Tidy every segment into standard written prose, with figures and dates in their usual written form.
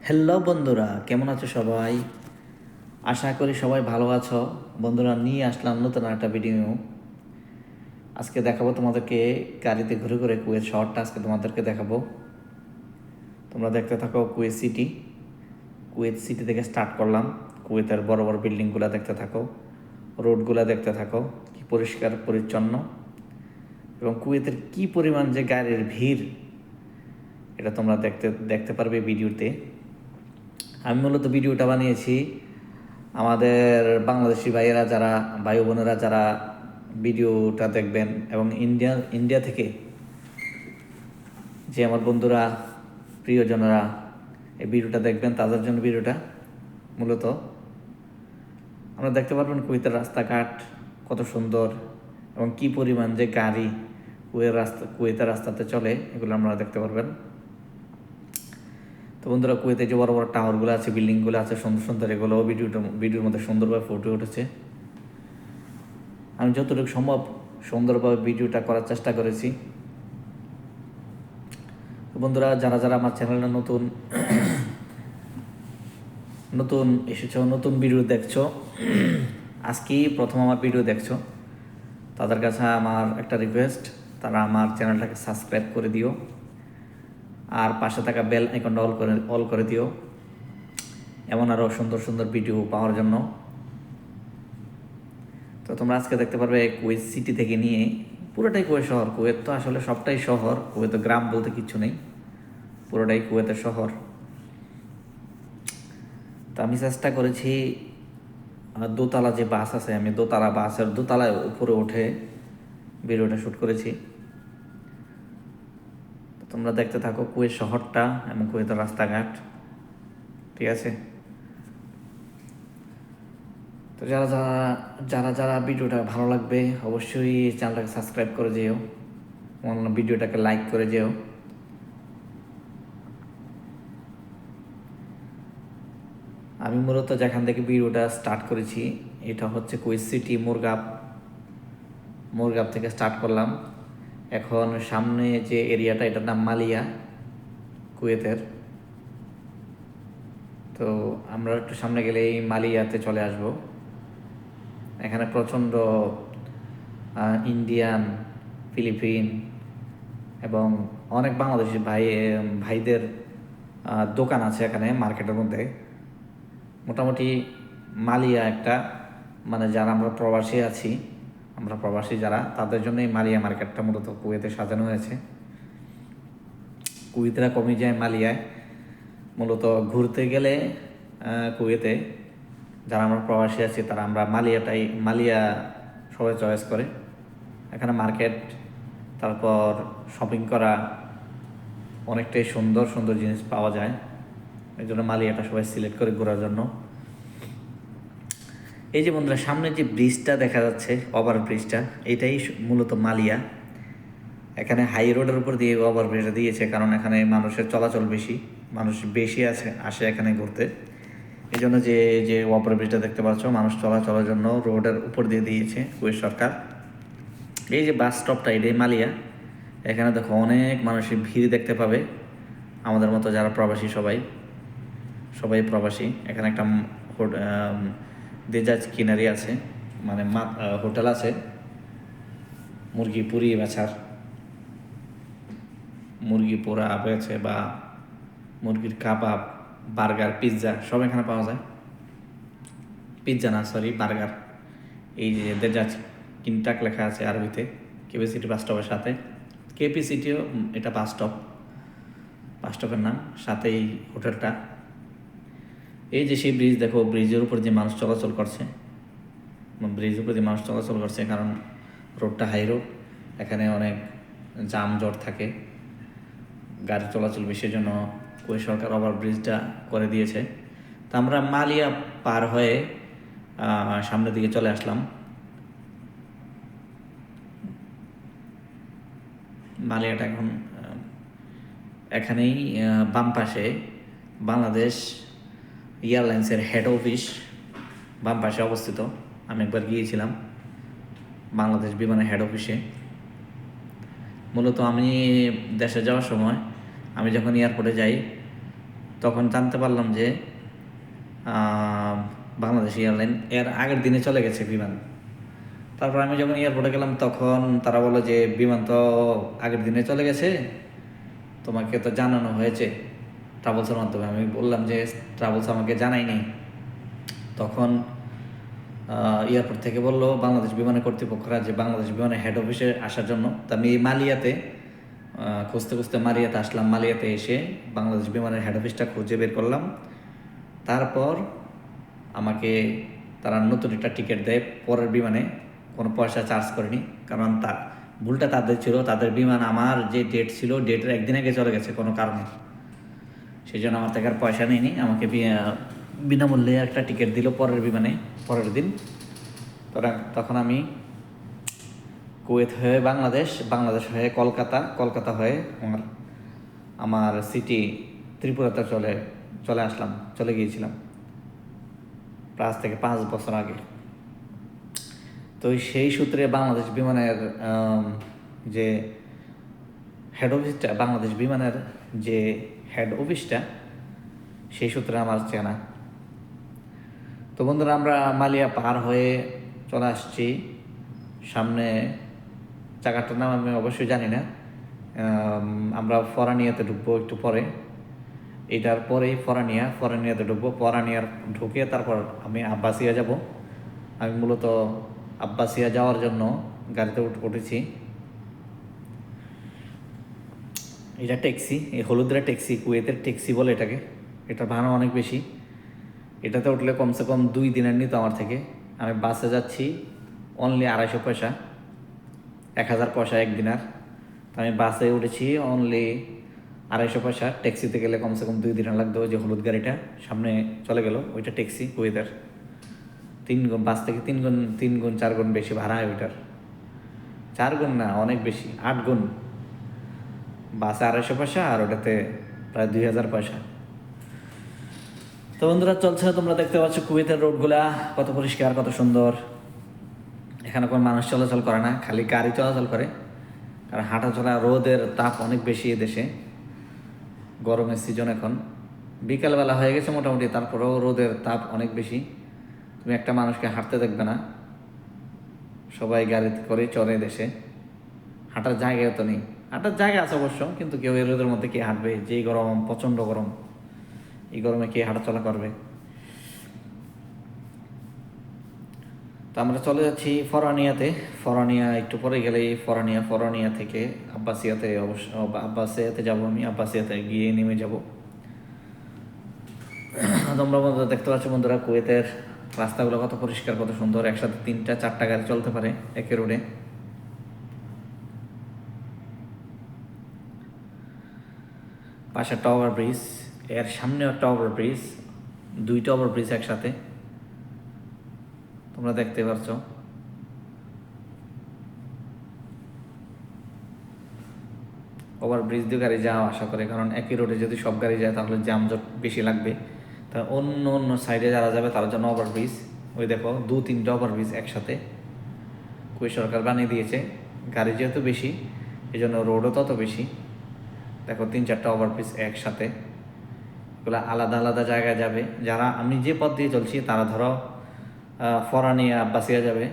Hello বন্ধুরা, কেমন আছো সবাই? আশা করি সবাই ভালো আছো। বন্ধুরা, নিয়ে আসলাম নতুন একটা ভিডিও। আজকে দেখাবো তোমাদেরকে গাড়িতে ঘুরে ঘুরে কুয়েত শহরটা আজকে তোমাদেরকে দেখাবো। তোমরা দেখতে থাকো কুয়েত সিটি। কুয়েত সিটি থেকে স্টার্ট করলাম। কুয়েতের বড় বড় বিল্ডিংগুলো দেখতে থাকো, রোডগুলো দেখতে থাকো, কি পরিষ্কার পরিচ্ছন্ন এবং কুয়েতের কি পরিমাণ যে গাড়ির ভিড়, এটা তোমরা দেখতে দেখতে পারবে ভিডিওতে। আমি মূলত ভিডিওটা বানিয়েছি আমাদের বাংলাদেশি ভাইয়েরা যারা, ভাই বোনেরা যারা ভিডিওটা দেখবেন এবং ইন্ডিয়া থেকে যে আমার বন্ধুরা, প্রিয়জনেরা এই ভিডিওটা দেখবেন, তাদের জন্য ভিডিওটা মূলত। আমরা দেখতে পারবেন কুয়েতের রাস্তাঘাট কত সুন্দর এবং কি পরিমাণ যে গাড়ি কুয়েতের রাস্তাতে চলে, এগুলো আপনারা দেখতে পারবেন। তো বন্ধুরা, কুয়েতে যে বড় বড় টাওয়ারগুলো আছে, বিল্ডিংগুলো আছে সুন্দর সুন্দর, এগুলো ভিডিওর মধ্যে সুন্দরভাবে ফুটে উঠেছে। আমি যতটুকু সম্ভব সুন্দরভাবে ভিডিওটা করার চেষ্টা করেছি। তো বন্ধুরা, যারা যারা আমার চ্যানেলে নতুন নতুন এসেছো, নতুন ভিডিও দেখছো, আজকেই প্রথম আমার ভিডিও দেখছো, তাদের কাছে আমার একটা রিকোয়েস্ট, তারা আমার চ্যানেলটাকে সাবস্ক্রাইব করে দিও আর পাশে থাকা বেল আইকনটা অল করে দিও, এমন আরও সুন্দর সুন্দর ভিডিও পাওয়ার জন্য। তো তোমরা আজকে দেখতে পারবে কুয়েত সিটি থেকে নিয়ে পুরোটাই কুয়েত শহর। কুয়েত তো আসলে সবটাই শহর, কুয়েত গ্রাম বলতে কিচ্ছু নেই, পুরোটাই কুয়েতের শহর। তো আমি চেষ্টা করেছি দোতলা যে বাস আছে, আমি বাসের দোতলায় উপরে উঠে ভিডিওটা শ্যুট করেছি। তো তোমরা দেখতে থাকো কুয়েত শহরটা এবং কুয়েতের রাস্তাঘাট, ঠিক আছে? তো যারা যারা যারা যারা ভিডিওটা ভালো লাগবে অবশ্যই চ্যানেলটাকে সাবস্ক্রাইব করে যেও, ভিডিওটাকে লাইক করে যেও। আমি মূলত যেখান থেকে ভিডিওটা স্টার্ট করেছি এটা হচ্ছে কুয়েত সিটি মোরগাব থেকে স্টার্ট করলাম। এখন সামনে যে এরিয়াটা, এটার নাম মালিয়া, কুয়েতের। তো আমরা একটু সামনে গেলেই মালিয়াতে চলে আসব। এখানে প্রচণ্ড ইন্ডিয়ান, ফিলিপিন এবং অনেক বাংলাদেশি ভাইদের দোকান আছে এখানে মার্কেটের মধ্যে। মোটামুটি মালিয়া একটা, মানে যারা আমরা প্রবাসী আছি, আমরা প্রবাসী যারা, তাদের জন্য এই মালিয়া মার্কেটটা মূলত কুয়েতে সাজানো হয়েছে। কুয়েতরা কমে যায় মালিয়ায় মূলত ঘুরতে গেলে। কুয়েতে যারা আমরা প্রবাসী আছি তারা আমরা মালিয়া সবাই চয়েস করে। এখানে মার্কেট, তারপর শপিং করা, অনেকটাই সুন্দর সুন্দর জিনিস পাওয়া যায়। এই জন্য মালিয়াটা সবাই সিলেক্ট করে ঘোরার জন্য। এই যে বন্ধুরা, সামনে যে ব্রিজটা দেখা যাচ্ছে, ওভার ব্রিজটা, এটাই মূলত মালিয়া। এখানে হাই রোডের উপর দিয়ে ওভার ব্রিজটা দিয়েছে, কারণ এখানে মানুষের চলাচল বেশি, মানুষ বেশি আসে এখানে ঘুরতে। এই জন্য যে যে ওভার ব্রিজটা দেখতে পাচ্ছ, মানুষ চলাচলের জন্য রোডের উপর দিয়ে দিয়েছে কুয়েত সরকার। এই যে বাস স্টপটা, এটাই মালিয়া। এখানে দেখো অনেক মানুষের ভিড় দেখতে পাবে, আমাদের মতো যারা প্রবাসী, সবাই সবাই প্রবাসী। এখানে একটা দেজাজ কিনারি আছে, মানে হোটেল আছে মুরগি পুরি বেচার, মুরগি পোড়া বেছে বা মুরগির কাবাব, বার্গার, পিৎজা সব এখানে পাওয়া যায়। পিৎজা না, সরি, বার্গার। এই যে দেজাজ কিনটাক লেখা আছে আরবিতে, কেপি সিটি বাস স্টপের সাথে। কেপি সিটিও এটা বাস স্টপের নাম, সাথে এই হোটেলটা। এই যে সেই ব্রিজ দেখো, ব্রিজের উপর যে মানুষ চলাচল করছে, কারণ রোডটা হাই রোড, এখানে অনেক জামজট থাকে, গাড়ি চলাচল বেশির জন্য কুয়েত সরকার ওভার ব্রিজটা করে দিয়েছে। তো আমরা মালিয়া পার হয়ে সামনের দিকে চলে আসলাম। মালিয়াটা এখন এখানেই বাম পাশে বাংলাদেশ এয়ারলাইন্সের হেড অফিস বাম পাশে অবস্থিত। আমি একবার গিয়েছিলাম বাংলাদেশ বিমানের হেড অফিসে। মূলত আমি দেশে যাওয়ার সময়, আমি যখন এয়ারপোর্টে যাই, তখন জানতে পারলাম যে বাংলাদেশ এয়ারলাইন এর আগের দিনে চলে গেছে বিমান। তারপর আমি যখন এয়ারপোর্টে গেলাম তখন তারা বললো যে বিমান তো আগের দিনে চলে গেছে, তোমাকে তো জানানো হয়েছে ট্রাভেলসের মাধ্যমে। আমি বললাম যে ট্রাভেলস আমাকে জানায়নি। তখন এয়ারপোর্ট থেকে বললো বাংলাদেশ বিমানের কর্তৃপক্ষরা যে বাংলাদেশ বিমানের হেড অফিসে আসার জন্য। তো আমি মালিয়াতে খুঁজতে খুঁজতে মালিয়াতে আসলাম। মালিয়াতে এসে বাংলাদেশ বিমানের হেড অফিসটা খুঁজে বের করলাম। তারপর আমাকে তারা নতুন একটা টিকিট দেয় পরের বিমানে, কোনো পয়সা চার্জ করেনি, কারণ তার ভুলটা তাদের ছিল। তাদের বিমান আমার যে ডেট ছিল ডেটের একদিন আগে চলে গেছে কোনো কারণে, সেই জন্য আমার থেকে আর পয়সা নেয়নি। আমাকে বিনামূল্যে একটা টিকিট দিল পরের বিমানে পরের দিন। তখন আমি কুয়েত হয়ে বাংলাদেশ, বাংলাদেশ হয়ে কলকাতা, কলকাতা হয়ে আমার সিটি ত্রিপুরাতে চলে আসলাম, চলে গিয়েছিলাম প্রায় থেকে 5 বছর আগে। তো সেই সূত্রে বাংলাদেশ বিমানের যে হেড অফিসটা, বাংলাদেশ বিমানের যে হেড অফিসটা, সেই সূত্রে আমার চেনা। তো বন্ধুরা, আমরা মালিয়া পার হয়ে চলে আসছি। সামনে জায়গাটার নাম আমি অবশ্যই জানি না। আমরা ফরানিয়াতে ঢুকবো একটু পরে, এটার পরেই ফরানিয়াতে ঢুকবো। ফরানিয়ার ঢুকে তারপর আমি আব্বাসিয়া যাব। আমি মূলত আব্বাসিয়া যাওয়ার জন্য গাড়িতে উঠেছি। এটা ট্যাক্সি, এই হলুদরা ট্যাক্সি, কুয়েতের ট্যাক্সি বলে এটাকে। এটার ভাড়া অনেক বেশি। এটাতে উঠলে কমসে কম 2 দিনের নিত আমার থেকে। আমি বাসে যাচ্ছি অনলি 250 পয়সা, 1000 পয়সা এক দিনার। তো আমি বাসে উঠেছি অনলি 250 পয়সা। ট্যাক্সিতে গেলে কমসে কম 2 দিন লাগতো। ওই যে হলুদ গাড়িটা সামনে চলে গেল, ওইটা ট্যাক্সি কুয়েতের। 3 গুণ, বাস থেকে 3 গুণ 4 গুণ বেশি ভাড়া হয় ওইটার। 4 গুণ না, অনেক বেশি, 8 গুণ। বাসে 250 পয়সা আর ওটাতে প্রায় 2000 পয়সা। তো বন্ধুরা, চলছে, তোমরা দেখতে পাচ্ছ কুয়েতের রোডগুলা কত পরিষ্কার, কত সুন্দর। এখানে কোনো মানুষ চলাচল করে না, খালি গাড়ি চলাচল করে। কারণ হাঁটা চলা, রোদের তাপ অনেক বেশি এদেশে। গরমের সিজন এখন, বিকালবেলা হয়ে গেছে মোটামুটি, তারপরেও রোদের তাপ অনেক বেশি। তুমি একটা মানুষকে হাঁটতে দেখবে না, সবাই গাড়িতে করে চলে দেশে। হাঁটার জায়গাও তো নেই। হাঁটার জায়গা আছে অবশ্য, কিন্তু কেউ এই রোদের মধ্যে কে হাঁটবে? যেই গরম, প্রচণ্ড গরম, এই গরমে কে হাঁটাচলা করবে? তো আমরা চলে যাচ্ছি ফরানিয়াতে। ফরানিয়া একটু পরে গেলেই ফরানিয়া থেকে আব্বাসিয়াতে, অবশ্য আব্বাসিয়াতে যাবো আমি। আব্বাসিয়াতে গিয়ে নেমে যাব। তোমরা বন্ধুরা দেখতে পাচ্ছ বন্ধুরা, কুয়েতের রাস্তাগুলো কত পরিষ্কার, কত সুন্দর। একসাথে 3-4টা গাড়ি চলতে পারে একে রোডে। পাশে একটা ওভার ব্রিজ, এর সামনেও একটা ওভার ব্রিজ, 2টা ওভার ব্রিজ একসাথে, তোমরা দেখতে পাচ্ছ। ওভার ব্রিজ দিয়ে গাড়ি যাওয়া আসা করে, কারণ একই রোডে যদি সব গাড়ি যায় তাহলে যানজট বেশি লাগবে। তা অন্য সাইডে যারা যাবে তার জন্য ওভার ব্রিজ। ওই দেখো 2-3টা ওভার ব্রিজ একসাথে কুয়েত সরকার বানিয়ে দিয়েছে। গাড়ি যেহেতু বেশি, এই জন্য রোডও তত বেশি। দেখো 3-4টা ওভার ব্রিজ একসাথে, এগুলো আলাদা আলাদা জায়গায় যাবে। যারা, আমি যে পথ দিয়ে চলছি তারা ধরো ফরানিয়া, আব্বাসিয়া যাবে।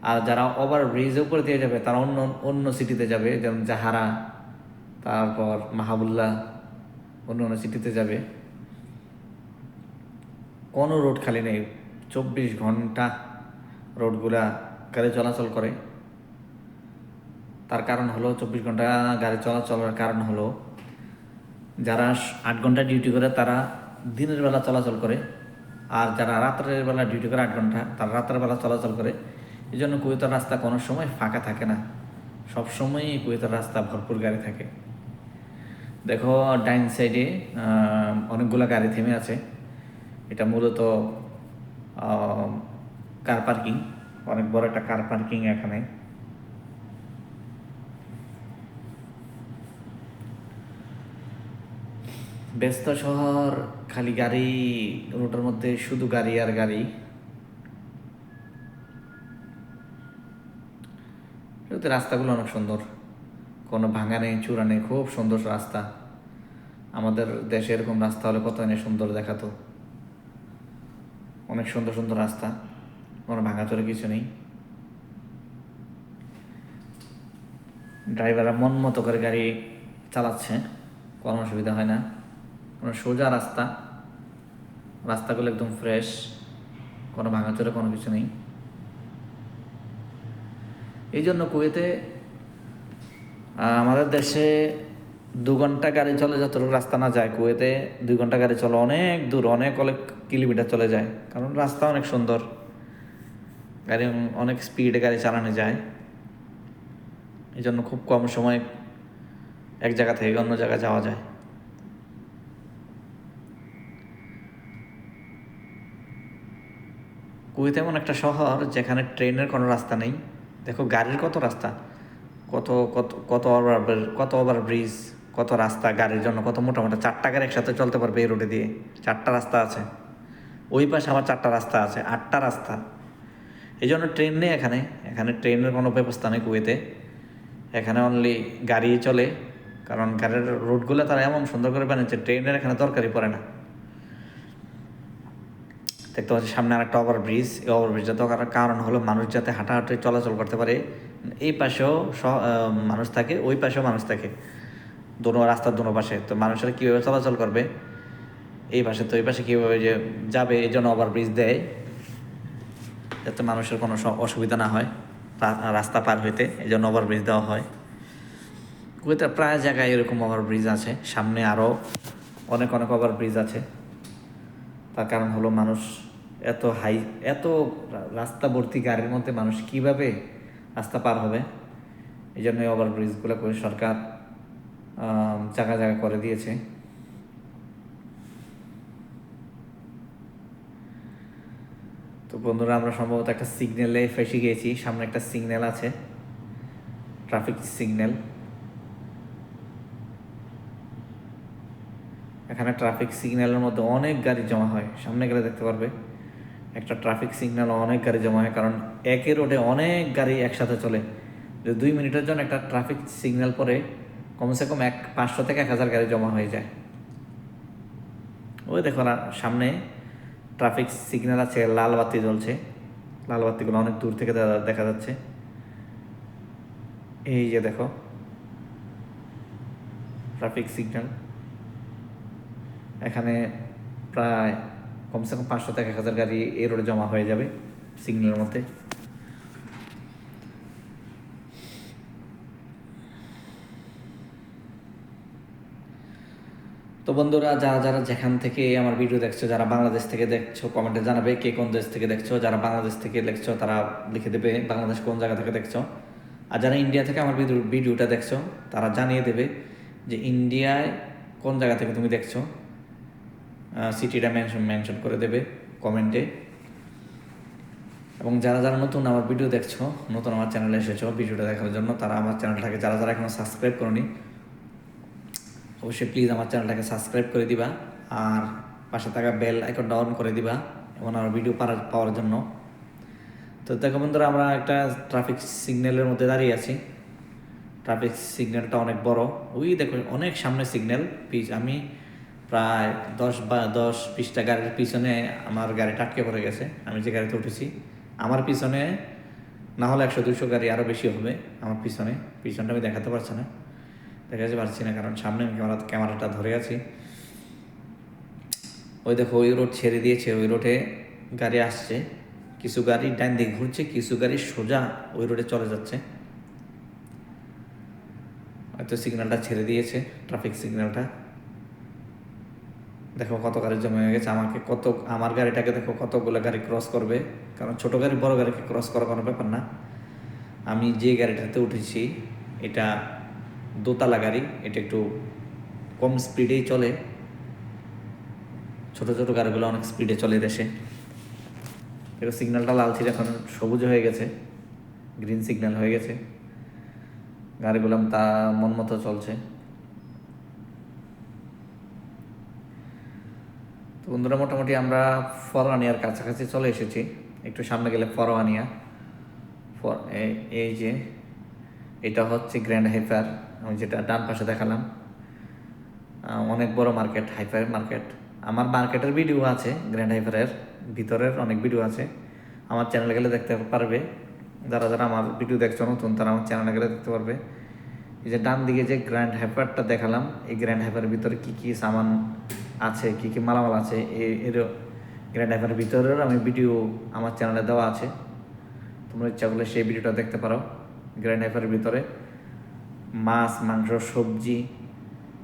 আর যারা ওভার ব্রিজের উপরে দিয়ে যাবে তারা অন্য সিটিতে যাবে, যেমন জাহারা, তারপর মাহাবুল্লাহ, অন্য সিটিতে যাবে। কোনো রোড খালি নেই, 24 ঘন্টা রোডগুলা গাড়ি চলাচল করে। তার কারণ হলো, 24 ঘন্টা গাড়ি চলাচলের কারণ হলো, যারা 8 ঘন্টা ডিউটি করে তারা দিনের বেলা চলাচল করে, আর যারা রাত্রের বেলা ডিউটি করে 8 ঘন্টা তারা রাতের বেলা চলাচল করে। এই জন্য কুয়েতের রাস্তা কোনো সময় ফাঁকা থাকে না, সবসময়ই কুয়েতের রাস্তা ভরপুর গাড়ি থাকে। দেখো ডাইন সাইডে অনেকগুলো গাড়ি থেমে আছে। এটা মূলত কার পার্কিং, অনেক বড় একটা কার পার্কিং এখানে। ব্যস্ত শহর, খালি গাড়ি, রোডের মধ্যে শুধু গাড়ি আর গাড়ি। রাস্তাগুলো অনেক সুন্দর, কোনো ভাঙা নেই, চূড়া নেই, খুব সুন্দর রাস্তা। আমাদের দেশে এরকম রাস্তা হলে কত এনে সুন্দর দেখাতো। অনেক সুন্দর সুন্দর রাস্তা, কোনো ভাঙাচোরা কিছু নেই। ড্রাইভাররা মন মতো করে গাড়ি চালাচ্ছে, কোনো অসুবিধা হয় না। কোনো সোজা রাস্তা, রাস্তাগুলো একদম ফ্রেশ, কোনো ভাঙাচোরা কোনো কিছু নেই। এই জন্য কুয়েতে আমাদের দেশে 2 ঘন্টা গাড়ি চলে যতটুকু রাস্তা না যায়, কুয়েতে 2 ঘন্টা গাড়ি চলে অনেক দূর, অনেক কিলোমিটার চলে যায়, কারণ রাস্তা অনেক সুন্দর, গাড়ি অনেক স্পিডে গাড়ি চালানো যায়। এই জন্য খুব কম সময় এক জায়গা থেকে অন্য জায়গায় যাওয়া যায়। কুয়েত এমন একটা শহর যেখানে ট্রেনের কোনো রাস্তা নেই। দেখো গাড়ির কত রাস্তা, কত কত কত ওভার ব্রিজ, কত রাস্তা গাড়ির জন্য, কত মোটামুটি 4টা গাড়ি একসাথে চলতে পারবে এই রোডে দিয়ে। 4টা রাস্তা আছে, ওই পাশে আবার 4টা রাস্তা আছে, 8টা রাস্তা। এই জন্য ট্রেন নেই এখানে, এখানে ট্রেনের কোনো ব্যবস্থা নেই কুয়েতে। এখানে অনলি গাড়ি চলে, কারণ গাড়ির রোডগুলো তারা এমন সুন্দর করে বানিয়েছে, ট্রেনের এখানে দরকারই পড়ে না। দেখতে পাচ্ছি সামনে আর একটা ওভারব্রিজ। এই ওভারব্রিজটা দরকার কারণ হলো মানুষ যাতে হাঁটাহাঁটি চলাচল করতে পারে। এই পাশেও মানুষ থাকে, ওই পাশেও মানুষ থাকে, রাস্তার দোনো পাশে। তো মানুষেরা কীভাবে চলাচল করবে, এই পাশে তো এই পাশে কীভাবে যে যাবে, এই জন্য ওভারব্রিজ দেয় যাতে মানুষের কোনো অসুবিধা না হয় রাস্তা পার হইতে, এই জন্য ওভারব্রিজ দেওয়া হয়। কুয়েতে প্রায় জায়গায় এরকম ওভারব্রিজ আছে, সামনে আরও অনেক অনেক ওভারব্রিজ আছে। তার কারণ হলো মানুষ এত রাস্তা ভর্তি গাড়ির মধ্যে মানুষ কিভাবে রাস্তা পার হবে, এই জন্য ওভারব্রিজগুলো করে সরকার জায়গা জায়গা করে দিয়েছে। তো বন্ধুরা, আমরা সম্ভবত একটা সিগন্যালে ফেসে গিয়েছি। সামনে একটা সিগন্যাল আছে, ট্রাফিক সিগন্যাল। এখানে ট্রাফিক সিগন্যালের মধ্যে অনেক গাড়ি জমা হয়, সামনে গেলে দেখতে পারবে। একটা ট্রাফিক সিগন্যাল অনেক গাড়ি জমা হয়, কারণ একই রোডে অনেক গাড়ি একসাথে চলে। যে 2 মিনিটের জন্য একটা ট্রাফিক সিগন্যাল পরে কমসে কম 500 থেকে 1000 গাড়ি জমা হয়ে যায়। ওই দেখো না, সামনে ট্রাফিক সিগন্যাল আছে, লাল বাতি জ্বলছে, লাল বাতিগুলো অনেক দূর থেকে দেখা যাচ্ছে। এই যে দেখো ট্রাফিক সিগন্যাল, এখানে প্রায় কমসে কম 500 থেকে 1000 গাড়ি এই রোডে জমা হয়ে যাবে সিগন্যালের মধ্যে। তো বন্ধুরা, যারা যারা যেখান থেকে আমার ভিডিও দেখছো, যারা বাংলাদেশ থেকে দেখছো কমেন্টে জানাবে কে কোন দেশ থেকে দেখছো। যারা বাংলাদেশ থেকে দেখছো তারা লিখে দেবে বাংলাদেশ কোন জায়গা থেকে দেখছো। আর যারা ইন্ডিয়া থেকে আমার ভিডিওটা দেখছো তারা জানিয়ে দেবে যে ইন্ডিয়ায় কোন জায়গা থেকে তুমি দেখছো, সিটিটা মেনশন করে দেবে কমেন্টে। এবং যারা যারা নতুন আমার ভিডিও দেখছো, নতুন আমার চ্যানেলে এসেছো ভিডিওটা দেখার জন্য, তারা আমার চ্যানেলটাকে যারা যারা এখনো সাবস্ক্রাইব করোনি, অবশ্যই প্লিজ আমার চ্যানেলটাকে সাবস্ক্রাইব করে দিবা, আর পাশে থাকা বেল আইকনটা অন করে দিবা এবং আমার ভিডিও পাওয়ার জন্য। তো দেখো বন্ধুরা, আমরা একটা ট্রাফিক সিগন্যালের মধ্যে দাঁড়িয়ে আছি। ট্রাফিক সিগন্যালটা অনেক বড়, ওই দেখো অনেক সামনে সিগন্যাল। আমি প্রায় 10-20টা গাড়ির পিছনে আমার গাড়িটা আটকে পড়ে গেছে। আমি যে গাড়িতে উঠেছি, আমার পিছনে না হলে 100-200 গাড়ি আরও বেশি হবে আমার পিছনটা আমি দেখাতে পারছি না, কারণ সামনে আমি ক্যামেরাটা ধরে আছি। ওই দেখো ওই রোড ছেড়ে দিয়েছে, ওই রোডে গাড়ি আসছে, কিছু গাড়ি ডান দিকে ঘুরছে, কিছু গাড়ি সোজা ওই রোডে চলে যাচ্ছে। হয়তো সিগন্যালটা ছেড়ে দিয়েছে, ট্রাফিক সিগন্যালটা। দেখো কত গাড়ি জমা হয়ে গেছে, আমার গাড়িটাকে দেখো কতগুলো গাড়ি ক্রস করবে, কারণ ছোট গাড়ি বড় গাড়িকে ক্রস করা কোনো ব্যাপার না। আমি যে গাড়িটাতে উঠেছি এটা দোতলা গাড়ি, এটা একটু কম স্পিডেই চলে, ছোট ছোট গাড়িগুলো অনেক স্পিডে চলে দেশে। দেখো সিগন্যালটা লাল ছিল, এখন সবুজ হয়ে গেছে, গ্রিন সিগন্যাল হয়ে গেছে, গাড়িগুলো তা মন মতো চলছে। তো বন্ধুরা, মোটামুটি আমরা ফরওয়ানিয়ার কাছাকাছি চলে এসেছি। একটু সামনে গেলে ফরওয়ানিয়া, এই যে এটা হচ্ছে গ্র্যান্ড হাইপার, আমি যেটা ডান পাশে দেখালাম। অনেক বড় মার্কেট, হাইফাই মার্কেট। আমার মার্কেটের ভিডিও আছে, গ্র্যান্ড হাইফারের ভিতরের অনেক ভিডিও আছে, আমার চ্যানেলে গেলে দেখতে পারবে। যারা যারা আমার ভিডিও দেখছো নতুন, তারা আমার চ্যানেলে গেলে দেখতে পারবে। এই যে ডান দিকে যে গ্র্যান্ড হাইফারটা দেখালাম, এই গ্র্যান্ড হাইফারের ভিতরে কী কী সামান আছে, কী কী মালামাল আছে, এর গ্র্যান্ড হাইফারের ভিতরের আমি ভিডিও আমার চ্যানেলে দেওয়া আছে। তোমরা ইচ্ছা করলে সেই ভিডিওটা দেখতে পারো। গ্র্যান্ড হাইফারের ভিতরে মাছ, মাংস, সবজি,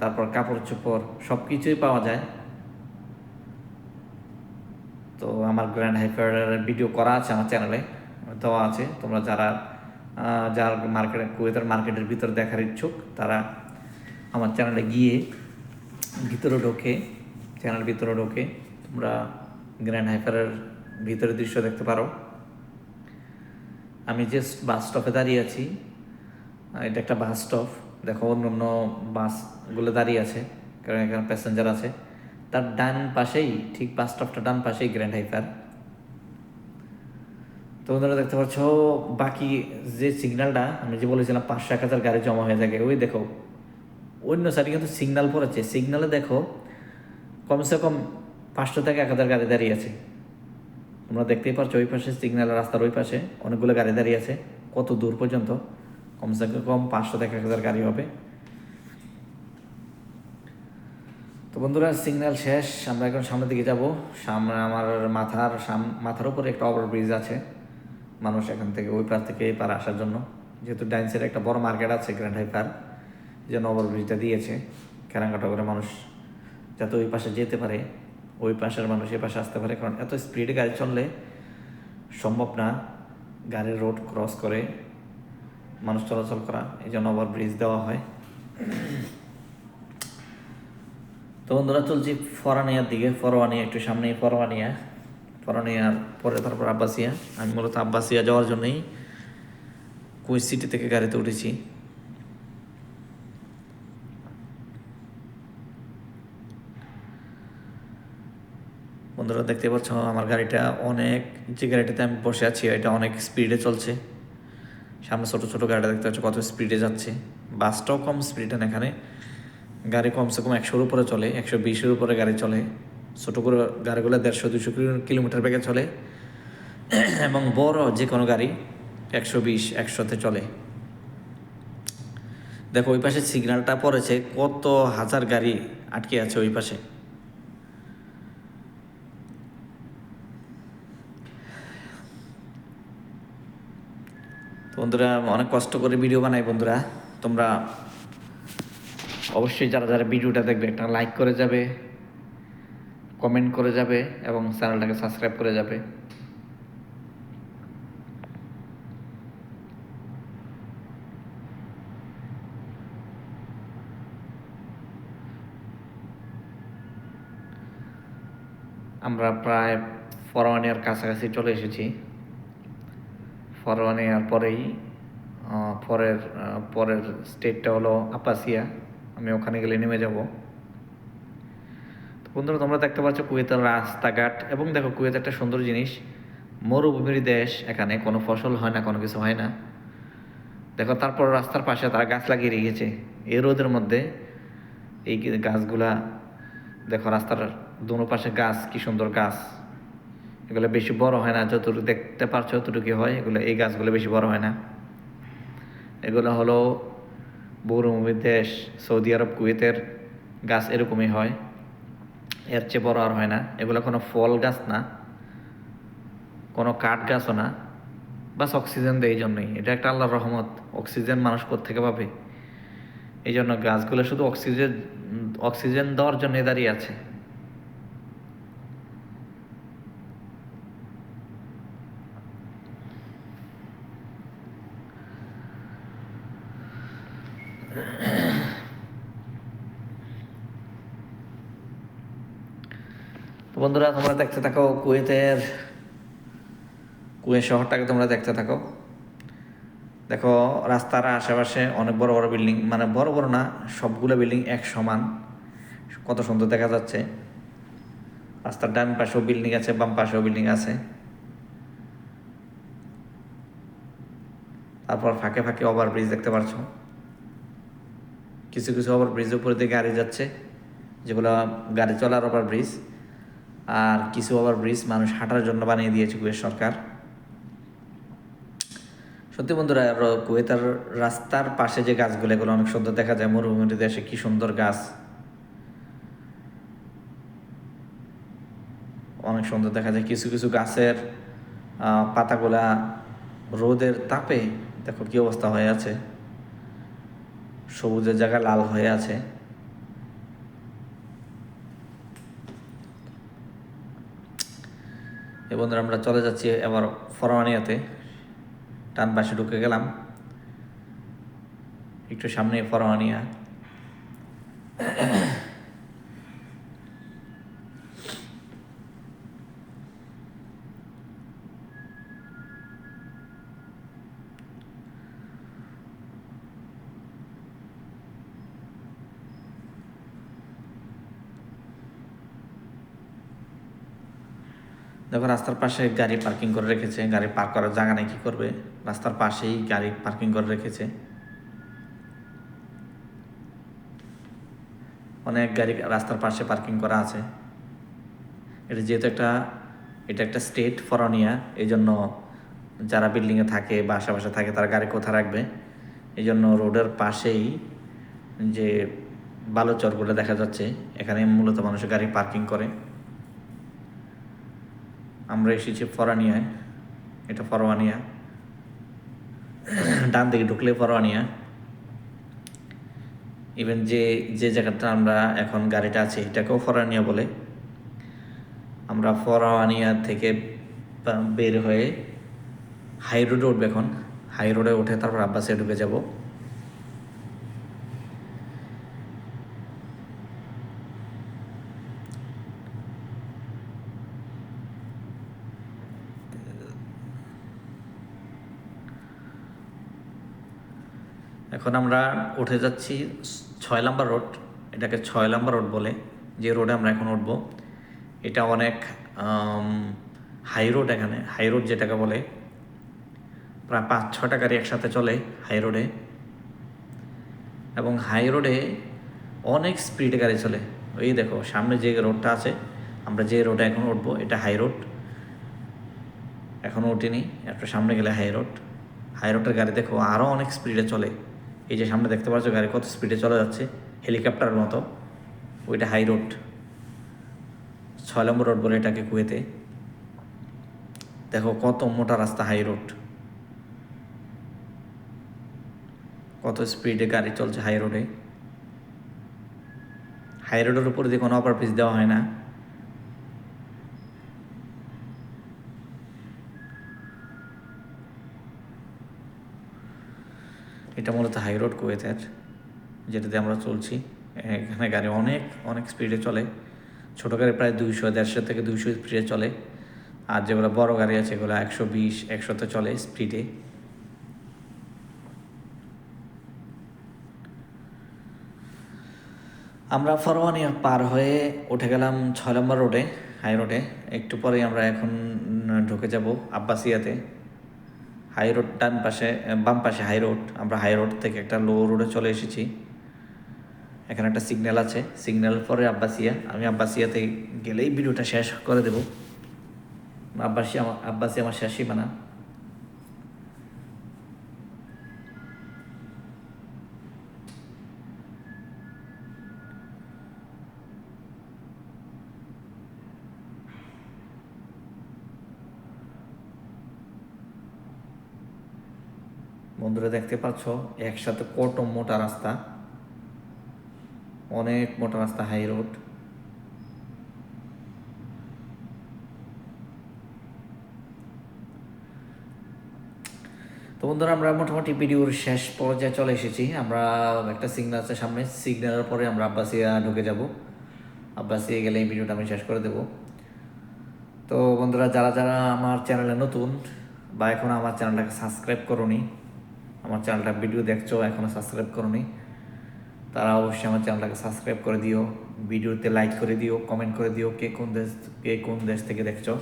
তারপর কাপড় চোপড় সব কিছুই পাওয়া যায়। তো আমার গ্র্যান্ড হাইফারের ভিডিও করা আছে আমার চ্যানেলে দেওয়া আছে। তোমরা যার কুয়েতের মার্কেটের ভিতরে দেখার ইচ্ছুক, তারা আমার চ্যানেলে গিয়ে চ্যানেল ভিতরে ঢোকে তোমরা গ্র্যান্ড হাইফারের ভিতরে দৃশ্য দেখতে পারো। আমি জাস্ট বাস স্টপে দাঁড়িয়ে আছি। এটা একটা বাস স্টপ। দেখো অন্য বাসগুলো দাঁড়িয়ে আছে, কারণ এখানে প্যাসেঞ্জার আছে। তার ডান পাশেই, ঠিক বাস স্টপটা ডান পাশেই গ্র্যান্ড হাইফার। তো বন্ধুরা দেখতে পাচ্ছ বাকি যে সিগন্যালটা আমি যে বলেছিলাম 500-1000 গাড়ি জমা হয়ে থাকে, ওই দেখো অন্য সাইডে কিন্তু সিগন্যাল পড়েছে। সিগন্যালে দেখো কমসে কম 500 থেকে 1000 গাড়ি দাঁড়িয়ে আছে। তোমরা দেখতেই পাচ্ছ ওই পাশে সিগন্যালের রাস্তার ওই পাশে অনেকগুলো গাড়ি দাঁড়িয়ে আছে। কত দূর পর্যন্ত? কমসে কম 500 থেকে 1000 গাড়ি হবে। তো বন্ধুরা সিগন্যাল শেষ, আমরা এখন সামনের দিকে যাব। সামনে আমার মাথার উপরে একটা ওভারব্রিজ আছে। মানুষ এখান থেকে ওই পার থেকে এই পার আসার জন্য, যেহেতু ডাইন সাইডে একটা বড় মার্কেট আছে গ্র্যান্ড হাইফার, এই জন্য ওভারব্রিজটা দিয়েছে কেনাকাটা করে মানুষ যাতে ওই পাশে যেতে পারে, ওই পাশের মানুষ এই পাশে আসতে পারে। কারণ এত স্পিডে গাড়ি চললে সম্ভব না গাড়ির রোড ক্রস করে মানুষ চলাচল করা, এই জন্য ওভারব্রিজ দেওয়া হয়। তো বন্ধুরা চলছি ফরানিয়ার দিকে। ফরওয়ানিয়া একটু সামনেই ফরওয়ানিয়ার পরে তারপর আব্বাসিয়া। আমি মূলত আব্বাসিয়া যাওয়ার জন্যই কুয়েত সিটি থেকে গাড়িতে উঠেছি। বন্ধুরা দেখতে পাচ্ছ আমার গাড়িটা যে গাড়িটাতে আমি বসে আছি এটা অনেক স্পিডে চলছে। সামনে ছোটো ছোটো গাড়িটা দেখতে পাচ্ছ কত স্পিডে যাচ্ছে। বাসটাও কম স্পিডে না, এখানে গাড়ি কমসে কম 100-এর উপরে চলে, 120-এর উপরে গাড়ি চলে। ছোটো করে গাড়িগুলো 150-200 কিলোমিটার বেগে চলে, এবং বড় যে কোনো গাড়ি 120-100-তে চলে। দেখো ওই পাশে সিগন্যালটা পড়েছে, কত হাজার গাড়ি আটকে আছে ওই পাশে। বন্ধুরা অনেক কষ্ট করে ভিডিও বানাই বন্ধুরা, তোমরা অবশ্যই যারা যারা ভিডিওটা দেখবে একটা লাইক করে যাবে, কমেন্ট করে যাবে এবং চ্যানেলটাকে সাবস্ক্রাইব করে যাবে। আমরা প্রায় ফরওয়ানিয়ার কাছাকাছি চলে এসেছি। ফরওয়ানিয়ার পরেই পরের স্টেটটা হলো আব্বাসিয়া। আমি ওখানে গেলে নেমে যাব। তো বন্ধুরা তোমরা দেখতে পাচ্ছ কুয়েতের রাস্তাঘাট, এবং দেখো কুয়েত একটা সুন্দর জিনিস, মরুভূমির দেশ, এখানে কোনো ফসল হয় না, কোনো কিছু হয় না। দেখো তারপর রাস্তার পাশে তারা গাছ লাগিয়ে রেখেছে এই রোদের মধ্যে। এই গাছগুলা দেখো, রাস্তার দোনো পাশে গাছ, কি সুন্দর গাছ। এগুলো বেশি বড় হয় না, যতটুকু দেখতে পারছো ততটুকু হয়। এই গাছগুলো বেশি বড় হয় না। এগুলো হলো মরুভূমির দেশ সৌদি আরব, কুয়েতের গাছ এরকমই হয়, এর চেয়ে বড় আর হয় না। এগুলো কোনো ফল গাছ না, কোনো কাঠ গাছও না, বাস অক্সিজেন দেয়। এই জন্যই এটা একটা আল্লাহর রহমত। অক্সিজেন মানুষ কোত্থেকে পাবে? এই জন্য গাছগুলো শুধু অক্সিজেন দেওয়ার জন্য দাঁড়িয়ে আছে। তো বন্ধুরা তোমরা দেখতে থাকো কুয়েত শহরটাকে তোমরা দেখতে থাকো। দেখো রাস্তার আশেপাশে অনেক বড় বড় বিল্ডিং, মানে বড় বড় না, সবগুলো বিল্ডিং এক সমান, কত সুন্দর দেখা যাচ্ছে। রাস্তার ডান পাশেও বিল্ডিং আছে, বাম পাশেও বিল্ডিং আছে। তারপর ফাঁকে ফাঁকে ওভারব্রিজ দেখতে পাচ্ছ, কিছু কিছু ওভারব্রিজের উপরে দিয়ে গাড়ি যাচ্ছে, যেগুলো গাড়ি চলার ওভার ব্রিজ, আর কিছু ওভার ব্রিজ মানুষ হাঁটার জন্য বানিয়ে দিয়েছে কুয়েত সরকার। সত্যি বন্ধুরা, কুয়েতের রাস্তার পাশে যে গাছগুলো, এগুলো অনেক সুন্দর দেখা যায়। মরুভূমির দেশে কি সুন্দর গাছ, অনেক সুন্দর দেখা যায়। কিছু কিছু গাছের পাতাগুলা রোদের তাপে দেখো কি অবস্থা হয়ে আছে, সবুজের জায়গায় লাল হয়ে আছে। এই বন্ধুরা, আমরা চলে যাচ্ছি এবার ফরমানিয়াতে। টান পাশে ঢুকে গেলাম, একটু সামনে ফরমানিয়া। দেখো রাস্তার পাশে গাড়ি পার্কিং করে রেখেছে, গাড়ি পার্ক করার জায়গা নেই, কী করবে, রাস্তার পাশেই গাড়ি পার্কিং করে রেখেছে। অনেক গাড়ি রাস্তার পাশে পার্কিং করা আছে। এটা যেহেতু এটা একটা স্টেট ফরনিয়া, এই জন্য যারা বিল্ডিংয়ে থাকে বা আশেপাশে থাকে তারা গাড়ি কোথায় রাখবে, এই জন্য রোডের পাশেই যে বালুচরগুলো দেখা যাচ্ছে, এখানে মূলত মানুষের গাড়ি পার্কিং করে। আমরা এসেছি ফরওয়ানিয়ায়, এটা ফরওয়ানিয়া। ডান দিকে ঢুকলে ফরওয়ানিয়া। ইভেন যে জায়গাটা আমরা এখন গাড়িটা আছে এটাকেও ফরওয়ানিয়া বলে। আমরা ফরওয়ানিয়া থেকে বের হয়ে হাই রোডে উঠবে এখন। হাই রোডে উঠে তারপর আব্বাসিয়া ঢুকে যাব। এখন আমরা উঠে যাচ্ছি 6 নম্বর রোড, এটাকে 6 নম্বর রোড বলে। যে রোডে আমরা এখন উঠবো এটা অনেক হাই রোড। এখানে হাই রোড যেটাকে বলে, প্রায় 5-6টা গাড়ি একসাথে চলে হাই রোডে, এবং হাই রোডে অনেক স্পিডে গাড়ি চলে। ওই দেখো সামনে যে রোডটা আছে, আমরা যে রোডে এখন উঠবো এটা হাই রোড। এখনও উঠিনি, একটু সামনে গেলে হাই রোড। হাই রোডের গাড়ি দেখো আরও অনেক স্পিডে চলে। এই যে সামনে দেখতে পাচ্ছ গাড়ি কত স্পিডে চলে যাচ্ছে, হেলিকপ্টারের মতো। ওইটা হাই রোড, 6 নম্বর রোড বলে এটাকে কুয়েতে। দেখো কত মোটা রাস্তা, হাই রোড, কত স্পিডে গাড়ি চলছে হাই রোডে। হাই রোডের উপর দিয়ে কোনো ওভারব্রিজ দেওয়া হয় না। এটা মূলত হাই রোড কুয়েতের, যেটাতে আমরা চলছি। এখানে গাড়ি অনেক অনেক স্পিডে চলে। ছোটো গাড়ি প্রায় 200-150 থেকে 200 স্পিডে চলে, আর যেগুলো বড় গাড়ি আছে এগুলো 120-100তে চলে স্পিডে। আমরা ফরওয়ানিয়া পার হয়ে উঠে গেলাম 6 নম্বর রোডে, হাই রোডে। একটু পরেই আমরা এখন ঢুকে যাব আব্বাসিয়াতে। হাই রোড ডান পাশে, বাম পাশে হাই রোড। আমরা হাই রোড থেকে একটা লো রোডে চলে এসেছি। এখানে একটা সিগন্যাল আছে, সিগন্যাল পরে আব্বাসিয়া। আমি আব্বাসিয়াতে গেলেই ভিডিওটা শেষ করে দেব। আব্বাসিয়া আমার শেষ সীমানা। বন্ধুরা দেখতে পাচ্ছ একসাথে কত মোটা রাস্তা, অনেক মোটা রাস্তা, হাই রোড। তো বন্ধুরা, আমরা মোটামুটি ভিডিওর শেষ পর্যায়ে চলে এসেছি। আমরা একটা সিগন্যাল আছে সামনে, সিগন্যালের পরে আমরা আব্বাসিয়া ঢুকে যাব। আব্বাসিয়া গেলে এই ভিডিওটা আমি শেষ করে দেব। তো বন্ধুরা, যারা যারা আমার চ্যানেলে নতুন বা এখন আমার চ্যানেলটাকে সাবস্ক্রাইব করোনি, আমার চ্যানেলটা ভিডিও দেখছো এখনও সাবস্ক্রাইব করোনি, তারা অবশ্যই আমার চ্যানেলটাকে সাবস্ক্রাইব করে দিও, ভিডিওতে লাইক করে দিও, কমেন্ট করে দিও কে কোন দেশ থেকে দেখছো,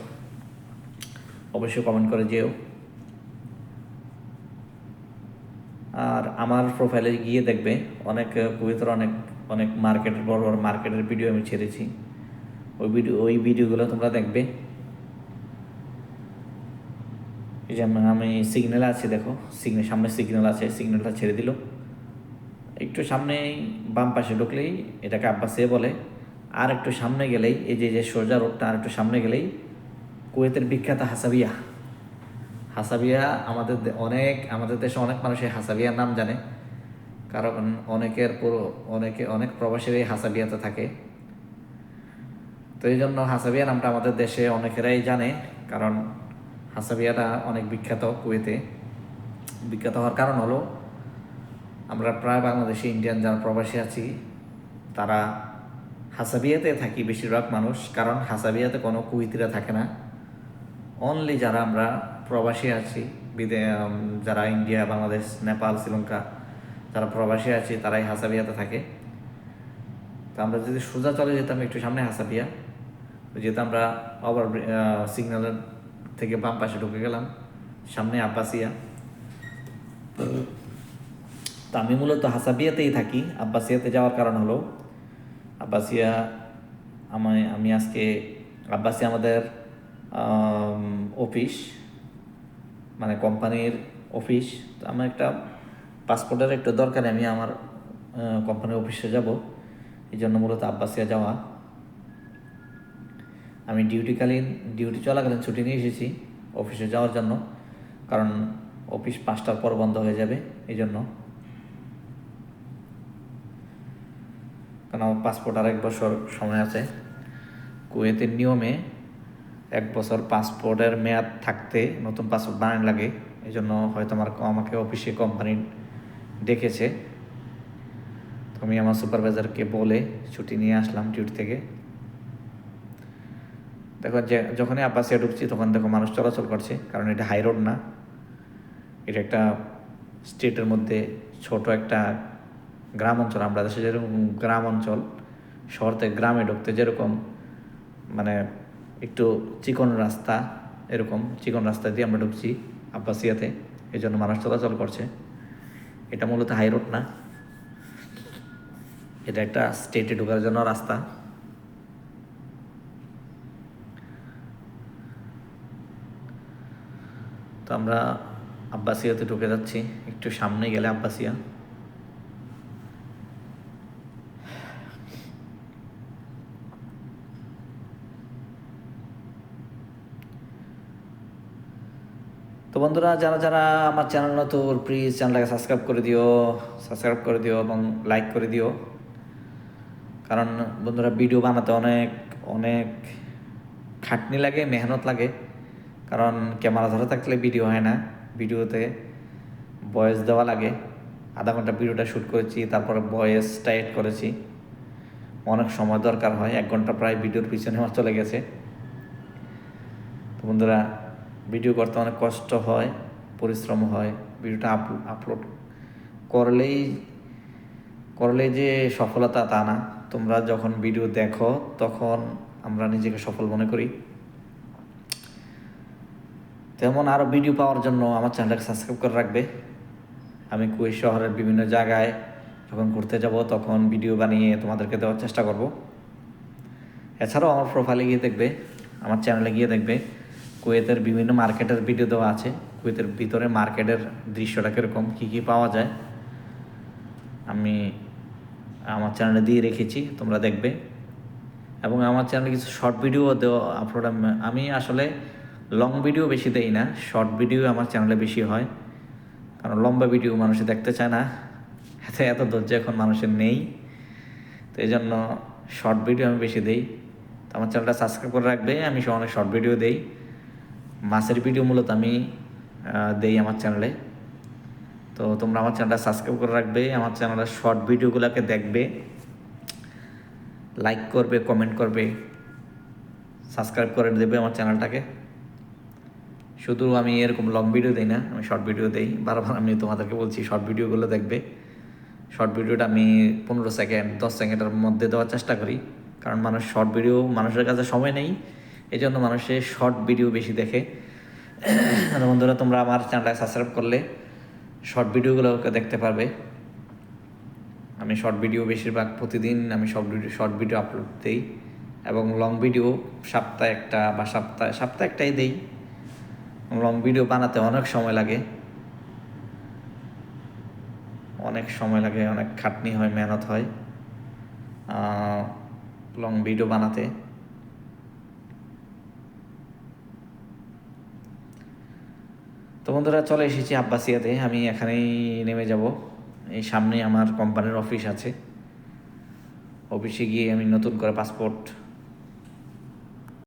অবশ্যই কমেন্ট করে যেও। আর আমার প্রোফাইলে গিয়ে দেখবে অনেক কুয়েতের অনেক অনেক মার্কেটের বড় বড় মার্কেটের ভিডিও আমি ছেড়েছি। ওই ভিডিওগুলো তোমরা দেখবে। এই যে আমি সিগন্যালে আছি, দেখো সামনে সিগন্যাল আছে, সিগন্যালটা ছেড়ে দিল। একটু সামনেই বাম পাশে ঢুকলেই এটাকে আব্বাসিয়া বলে। আর একটু সামনে গেলেই এই যে সোজা রোডটা আর একটু সামনে গেলেই কুয়েতের বিখ্যাত হাসাবিয়া। হাসাবিয়া আমাদের দেশে অনেক মানুষ এই হাসাবিয়ার নাম জানে, কারণ অনেক প্রবাসীর এই হাসাবিয়াতে থাকে। তো এই জন্য হাসাবিয়া নামটা আমাদের দেশে অনেকেরাই জানে, কারণ হাসাবিয়াটা অনেক বিখ্যাত কুয়েতে। বিখ্যাত হওয়ার কারণ হলো আমরা প্রায় বাংলাদেশি ইন্ডিয়ান যারা প্রবাসী আছি তারা হাসাবিয়াতে থাকি বেশিরভাগ মানুষ, কারণ হাসাবিয়াতে কোনো কুয়েতিরা থাকে না। অনলি যারা আমরা প্রবাসী আছি যারা ইন্ডিয়া, বাংলাদেশ, নেপাল, শ্রীলঙ্কা যারা প্রবাসী আছি তারাই হাসাবিয়াতে থাকে। তো আমরা যদি সোজা চলে যেতাম একটু সামনে হাসাবিয়া, যেহেতু আমরা ওভার সিগন্যালের থেকে বাম পাশে ঢুকে গেলাম, সামনে আব্বাসিয়া। তো আমি মূলত হাসাবিয়াতেই থাকি। আব্বাসিয়াতে যাওয়ার কারণ হলো আব্বাসিয়া আমি আজকে আব্বাসিয়া আমাদের অফিস, মানে কোম্পানির অফিস। তো আমার একটা পাসপোর্টের একটু দরকারে আমি আমার কোম্পানির অফিসে যাব, এই জন্য মূলত আব্বাসিয়া যাওয়া। আমি ডিউটি চলাকালীন ছুটি নিয়ে এসেছি অফিসে যাওয়ার জন্য, কারণ অফিস 5টার পর বন্ধ হয়ে যাবে, এই জন্য। কারণ আমার পাসপোর্ট আর 1 বছর সময় আছে। কুয়েতের নিয়মে 1 বছর পাসপোর্টের মেয়াদ থাকতে নতুন পাসপোর্ট বানানো লাগে, এই জন্য হয়তো আমাকে অফিসে কোম্পানি ডেকেছে। তো আমি আমার সুপারভাইজারকে বলে ছুটি নিয়ে আসলাম ডিউটি থেকে। দেখো যখনই আব্বাসিয়া ঢুকছি তখন দেখো মানুষ চলাচল করছে, কারণ এটা হাই রোড না, এটা একটা স্টেটের মধ্যে ছোট একটা গ্রাম অঞ্চল। আমরা দেশে যেরকম গ্রাম অঞ্চল, শহর থেকে গ্রামে ঢুকতে যেরকম মানে একটু চিকন রাস্তা, এরকম চিকন রাস্তা দিয়ে আমরা ঢুকছি আব্বাসিয়াতে, এই জন্য মানুষ চলাচল করছে। এটা মূলত হাই রোড না, এটা একটা স্টেটে ঢোকার জন্য রাস্তা। তো আমরা আব্বাসিয়াতে ঢুকে যাচ্ছি, একটু সামনে গেলে আব্বাসিয়া। তো বন্ধুরা, যারা যারা আমার চ্যানেল নতুন, প্লিজ চ্যানেলটাকে সাবস্ক্রাইব করে দিও এবং লাইক করে দিও। কারণ বন্ধুরা, ভিডিও বানাতে অনেক অনেক খাটনি লাগে, মেহনত লাগে। কারণ ক্যামেরা ধরে থাকলে ভিডিও হয় না, ভিডিওতে ভয়েস দেওয়া লাগে। আধা ঘন্টা ভিডিওটা শ্যুট করেছি, তারপরে ভয়েসটা এড করেছি, অনেক সময় দরকার হয়। 1 ঘন্টা প্রায় ভিডিওর পিছনে আমার চলে গেছে। তো বন্ধুরা, ভিডিও করতে অনেক কষ্ট হয়, পরিশ্রম হয়। ভিডিওটা আপলোড করলেই যে সফলতা তা না। তোমরা যখন ভিডিও দেখো তখন আমরা নিজেকে সফল মনে করি। তেমন আরও ভিডিও পাওয়ার জন্য আমার চ্যানেলটাকে সাবস্ক্রাইব করে রাখবে। আমি কুয়েত শহরের বিভিন্ন জায়গায় যখন ঘুরতে যাব তখন ভিডিও বানিয়ে তোমাদেরকে দেওয়ার চেষ্টা করব। এছাড়াও আমার প্রোফাইলে গিয়ে দেখবে, আমার চ্যানেলে গিয়ে দেখবে কুয়েতের বিভিন্ন মার্কেটের ভিডিও দেওয়া আছে। কুয়েতের ভিতরে মার্কেটের দৃশ্যটা কীরকম, কী কী পাওয়া যায়, আমি আমার চ্যানেলে দিয়ে রেখেছি, তোমরা দেখবে। এবং আমার চ্যানেলে কিছু শর্ট ভিডিও আপলোড আমি আসলে লং ভিডিও বেশি দেই না, শর্ট ভিডিও আমার চ্যানেলে বেশি হয়। কারণ লম্বা ভিডিও মানুষে দেখতে চায় না, এত ধৈর্য এখন মানুষের নেই। তো এই জন্য শর্ট ভিডিও আমি বেশি দেই। তো আমার চ্যানেলটা সাবস্ক্রাইব করে রাখবে। আমি অনেক শর্ট ভিডিও দেই, মাছের ভিডিও মূলত আমি দেই আমার চ্যানেলে। তো তোমরা আমার চ্যানেলটা সাবস্ক্রাইব করে রাখবে, আমার চ্যানেলের শর্ট ভিডিওগুলোকে দেখবে, লাইক করবে, কমেন্ট করবে, সাবস্ক্রাইব করে দেবে আমার চ্যানেলটাকে। শুধু আমি এরকম লং ভিডিও দিই না, আমি শর্ট ভিডিও দিই। বারবার আমি তোমাদেরকে বলছি শর্ট ভিডিওগুলো দেখবে। শর্ট ভিডিওটা আমি 15 সেকেন্ড 10 সেকেন্ডের মধ্যে দেওয়ার চেষ্টা করি, কারণ মানুষের কাছে সময় নেই, এই জন্য মানুষের শর্ট ভিডিও বেশি দেখে। বন্ধুরা, তোমরা আমার চ্যানেলটা সাবস্ক্রাইব করলে শর্ট ভিডিওগুলোকে দেখতে পারবে। আমি শর্ট ভিডিও বেশিরভাগ প্রতিদিন আমি শর্ট ভিডিও আপলোড দিই, এবং লং ভিডিও সপ্তাহে একটা বা সপ্তাহে একটাই দিই। লং ভিডিও বানাতে অনেক সময় লাগে, অনেক খাটনি হয়, মেহনত হয় লং ভিডিও বানাতে। তো বন্ধুরা, চলে এসেছি আব্বাসিয়াতে। আমি এখানেই নেমে যাব। এই সামনেই আমার কোম্পানির অফিস আছে। অফিসে গিয়ে আমি নতুন করে পাসপোর্ট